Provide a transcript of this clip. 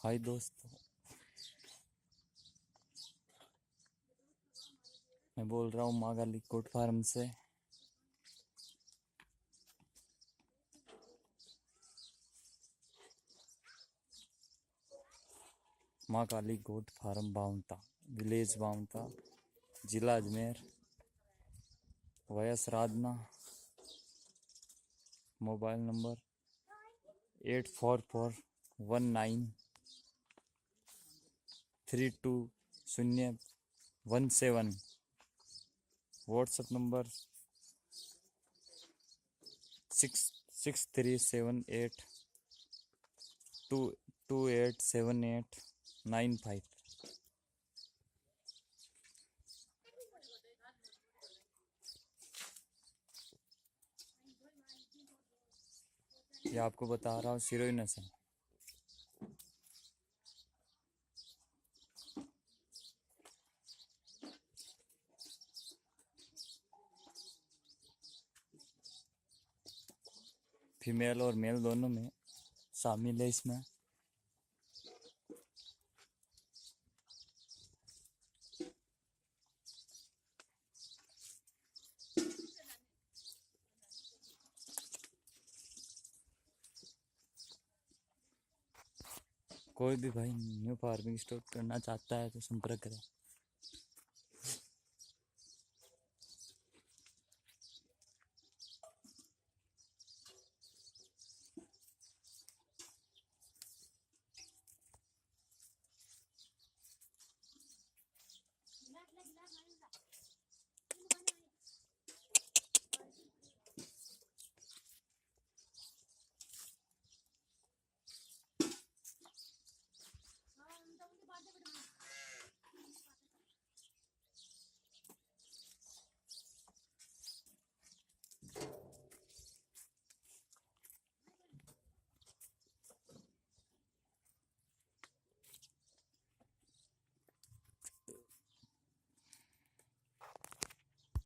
हाय दोस्तों, मैं बोल रहा हूँ माँ काली गोट फार्म से। माँ काली गोट फार्म बावंता, विलेज बावंता, जिला अजमेर, वयस Radhna, mobile number 8441932017, WhatsApp number 6378287895। ये आपको बता रहा हूँ शिरोही नस्ल। फीमेल और मेल दोनों में शामिल है इसमें। कोई भी भाई न्यू फार्मिंग स्टार्ट करना चाहता है तो संपर्क करें।